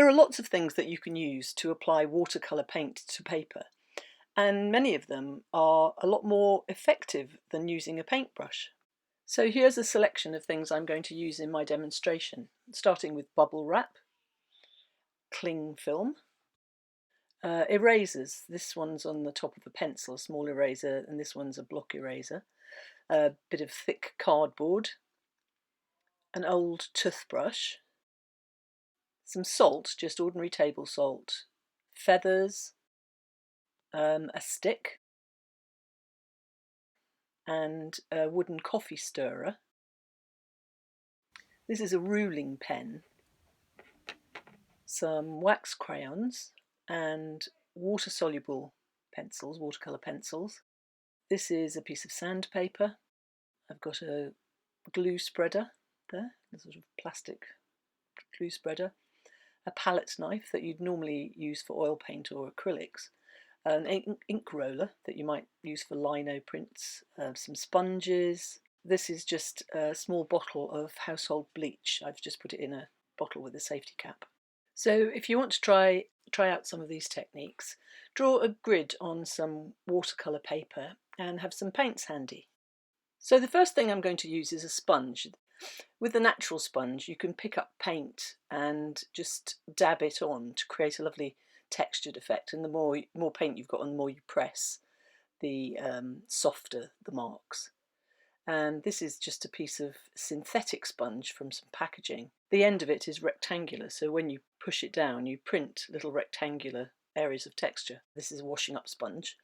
There are lots of things that you can use to apply watercolour paint to paper, and many of them are a lot more effective than using a paintbrush. So here's a selection of things I'm going to use in my demonstration, starting with bubble wrap, cling film, erasers. This one's on the top of a pencil, a small eraser, and this one's a block eraser. A bit of thick cardboard, an old toothbrush, some salt, just ordinary table salt, feathers, a stick, and a wooden coffee stirrer. This is a ruling pen, some wax crayons, and water-soluble pencils, watercolour pencils. This is a piece of sandpaper. I've got a glue spreader there, a sort of plastic glue spreader, a palette knife that you'd normally use for oil paint or acrylics, an ink roller that you might use for lino prints, some sponges. This is just a small bottle of household bleach. I've just put it in a bottle with a safety cap. So if you want to try out some of these techniques, draw a grid on some watercolour paper and have some paints handy. So the first thing I'm going to use is a sponge. With the natural sponge you can pick up paint and just dab it on to create a lovely textured effect, and the more paint you've got on, the more you press, the softer the marks. And this is just a piece of synthetic sponge from some packaging. The end of it is rectangular, so when you push it down you print little rectangular areas of texture. This is a washing up sponge,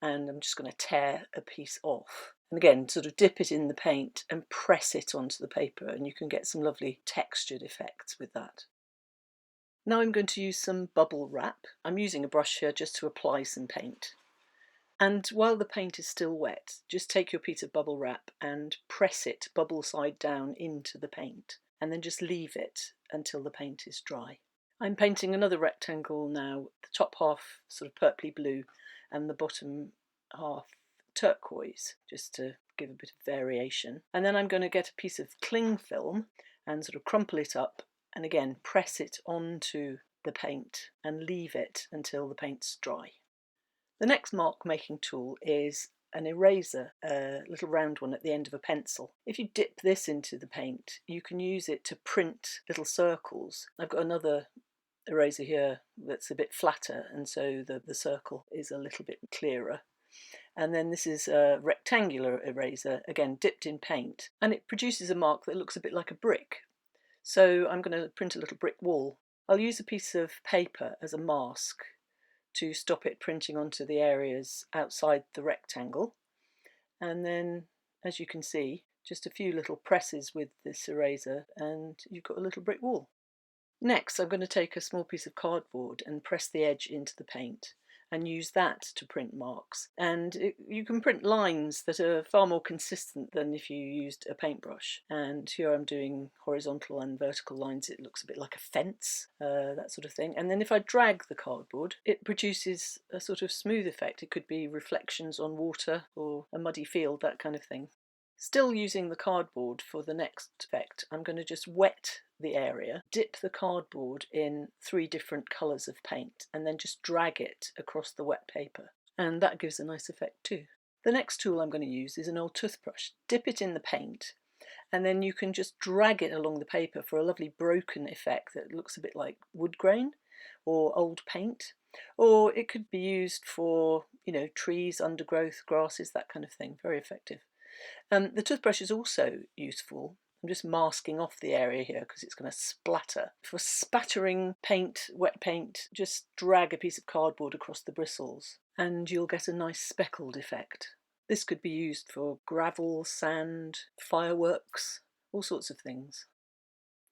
and I'm just going to tear a piece off. And again, sort of dip it in the paint and press it onto the paper, and you can get some lovely textured effects with that. Now I'm going to use some bubble wrap. I'm using a brush here just to apply some paint. And while the paint is still wet, just take your piece of bubble wrap and press it bubble side down into the paint, and then just leave it until the paint is dry. I'm painting another rectangle now, the top half sort of purpley blue and the bottom half turquoise, just to give a bit of variation. And then I'm going to get a piece of cling film and sort of crumple it up and again press it onto the paint and leave it until the paint's dry. The next mark making tool is an eraser, a little round one at the end of a pencil. If you dip this into the paint, you can use it to print little circles. I've got another eraser here that's a bit flatter, and so the circle is a little bit clearer. And then this is a rectangular eraser, again dipped in paint, and it produces a mark that looks a bit like a brick. So I'm going to print a little brick wall. I'll use a piece of paper as a mask to stop it printing onto the areas outside the rectangle. And then, as you can see, just a few little presses with this eraser and you've got a little brick wall. Next, I'm going to take a small piece of cardboard and press the edge into the paint and use that to print marks. And you can print lines that are far more consistent than if you used a paintbrush. And here I'm doing horizontal and vertical lines. It looks a bit like a fence, that sort of thing. And then if I drag the cardboard, it produces a sort of smooth effect. It could be reflections on water or a muddy field, that kind of thing. Still using the cardboard for the next effect, I'm going to just wet the area, dip the cardboard in 3 different colours of paint, and then just drag it across the wet paper. And that gives a nice effect too. The next tool I'm going to use is an old toothbrush. Dip it in the paint, and then you can just drag it along the paper for a lovely broken effect that looks a bit like wood grain or old paint. Or it could be used for, trees, undergrowth, grasses, that kind of thing. Very effective. The toothbrush is also useful. I'm just masking off the area here because it's going to splatter. For spattering paint, wet paint, just drag a piece of cardboard across the bristles and you'll get a nice speckled effect. This could be used for gravel, sand, fireworks, all sorts of things.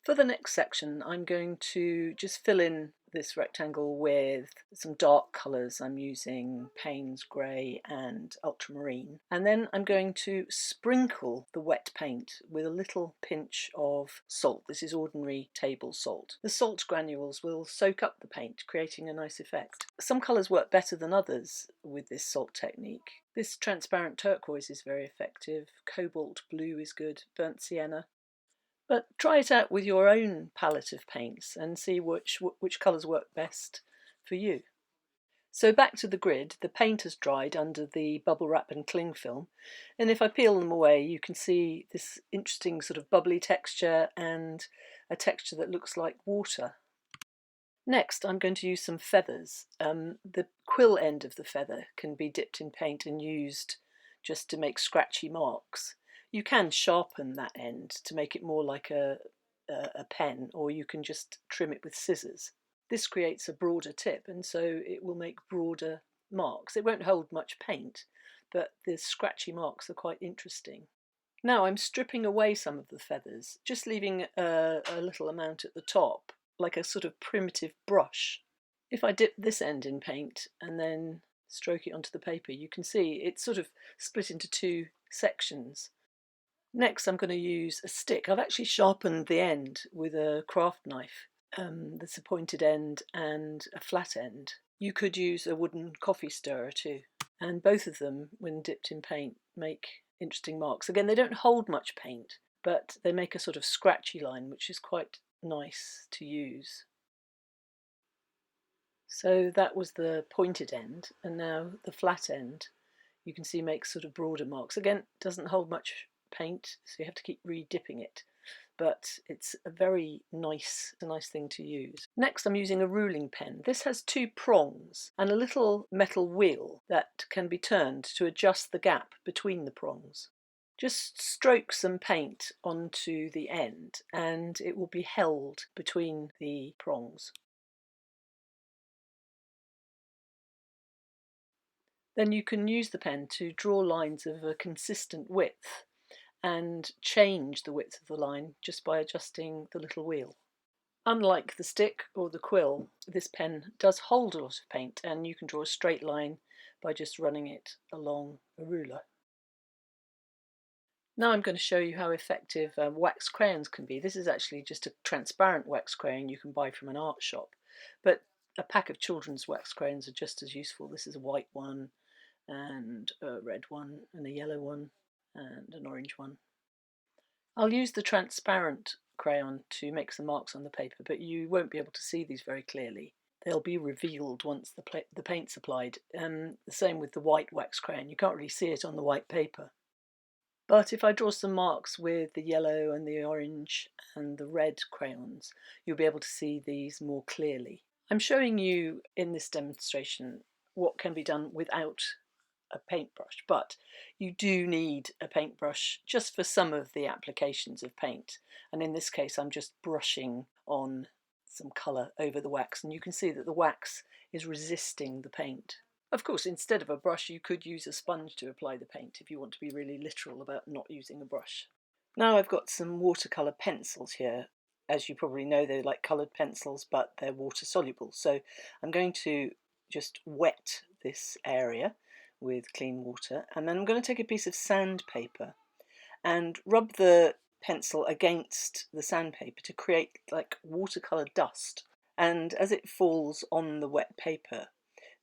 For the next section, I'm going to just fill in this rectangle with some dark colours. I'm using Payne's Grey and Ultramarine. And then I'm going to sprinkle the wet paint with a little pinch of salt. This is ordinary table salt. The salt granules will soak up the paint, creating a nice effect. Some colours work better than others with this salt technique. This transparent turquoise is very effective. Cobalt blue is good. Burnt sienna. But try it out with your own palette of paints and see which colours work best for you. So back to the grid, the paint has dried under the bubble wrap and cling film, and if I peel them away you can see this interesting sort of bubbly texture and a texture that looks like water. Next I'm going to use some feathers. The quill end of the feather can be dipped in paint and used just to make scratchy marks. You can sharpen that end to make it more like a pen, or you can just trim it with scissors. This creates a broader tip, and so it will make broader marks. It won't hold much paint, but the scratchy marks are quite interesting. Now I'm stripping away some of the feathers, just leaving a little amount at the top, like a sort of primitive brush. If I dip this end in paint and then stroke it onto the paper, you can see it's sort of split into two sections. Next I'm going to use a stick. I've actually sharpened the end with a craft knife. There's a pointed end and a flat end. You could use a wooden coffee stirrer too. And both of them, when dipped in paint, make interesting marks. Again, they don't hold much paint, but they make a sort of scratchy line, which is quite nice to use. So that was the pointed end, and now the flat end, you can see, makes sort of broader marks. Again, doesn't hold much paint, so you have to keep re-dipping it, but it's a nice thing to use. Next I'm using a ruling pen. This has two prongs and a little metal wheel that can be turned to adjust the gap between the prongs. Just stroke some paint onto the end and it will be held between the prongs. Then you can use the pen to draw lines of a consistent width and change the width of the line just by adjusting the little wheel. Unlike the stick or the quill, this pen does hold a lot of paint and you can draw a straight line by just running it along a ruler. Now I'm going to show you how effective wax crayons can be. This is actually just a transparent wax crayon you can buy from an art shop, but a pack of children's wax crayons are just as useful. This is a white one and a red one and a yellow one and an orange one. I'll use the transparent crayon to make some marks on the paper, but you won't be able to see these very clearly. They'll be revealed once the paint's applied. The same with the white wax crayon. You can't really see it on the white paper. But if I draw some marks with the yellow and the orange and the red crayons, you'll be able to see these more clearly. I'm showing you in this demonstration what can be done without a paintbrush, but you do need a paintbrush just for some of the applications of paint, and in this case I'm just brushing on some colour over the wax, and you can see that the wax is resisting the paint. Of course, instead of a brush you could use a sponge to apply the paint if you want to be really literal about not using a brush. Now I've got some watercolour pencils here. As you probably know, they're like coloured pencils, but they're water soluble, so I'm going to just wet this area with clean water, and then I'm going to take a piece of sandpaper and rub the pencil against the sandpaper to create like watercolour dust, and as it falls on the wet paper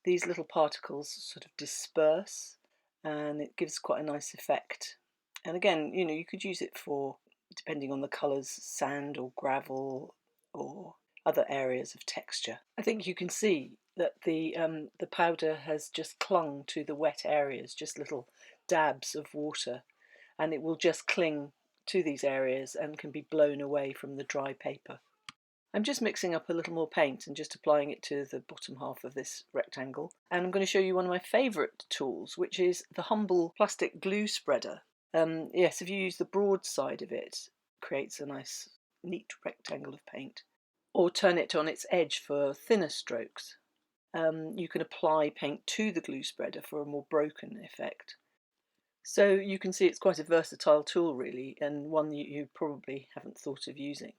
these little particles sort of disperse and it gives quite a nice effect. And again, you know, you could use it for, depending on the colours, sand or gravel or other areas of texture. I think you can see that the powder has just clung to the wet areas, just little dabs of water, and it will just cling to these areas and can be blown away from the dry paper. I'm just mixing up a little more paint and just applying it to the bottom half of this rectangle, and I'm going to show you one of my favourite tools, which is the humble plastic glue spreader. Yes, if you use the broad side of it, it creates a nice neat rectangle of paint, or turn it on its edge for thinner strokes. You can apply paint to the glue spreader for a more broken effect. So you can see it's quite a versatile tool really, and one you probably haven't thought of using.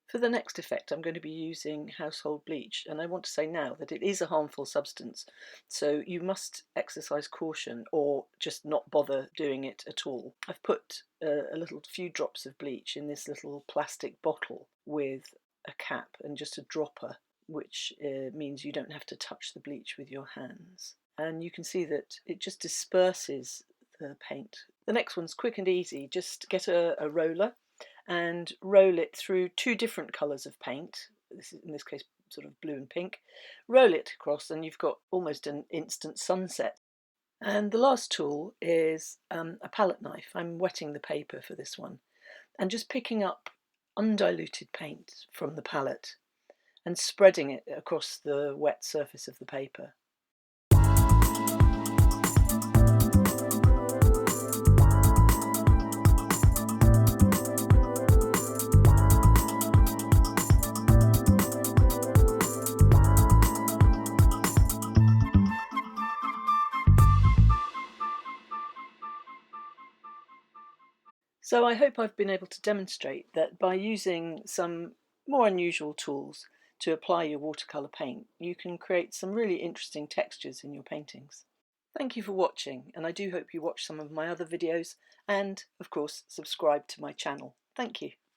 For the next effect I'm going to be using household bleach, and I want to say now that it is a harmful substance, so you must exercise caution or just not bother doing it at all. I've put a few drops of bleach in this little plastic bottle with a cap and just a dropper, which means you don't have to touch the bleach with your hands. And you can see that it just disperses the paint. The next one's quick and easy. Just get a roller and roll it through two different colours of paint. This is, in this case, sort of blue and pink. Roll it across and you've got almost an instant sunset. And the last tool is a palette knife. I'm wetting the paper for this one and just picking up undiluted paint from the palette and spreading it across the wet surface of the paper. So I hope I've been able to demonstrate that by using some more unusual tools to apply your watercolour paint, you can create some really interesting textures in your paintings. Thank you for watching, and I do hope you watch some of my other videos and, of course, subscribe to my channel. Thank you.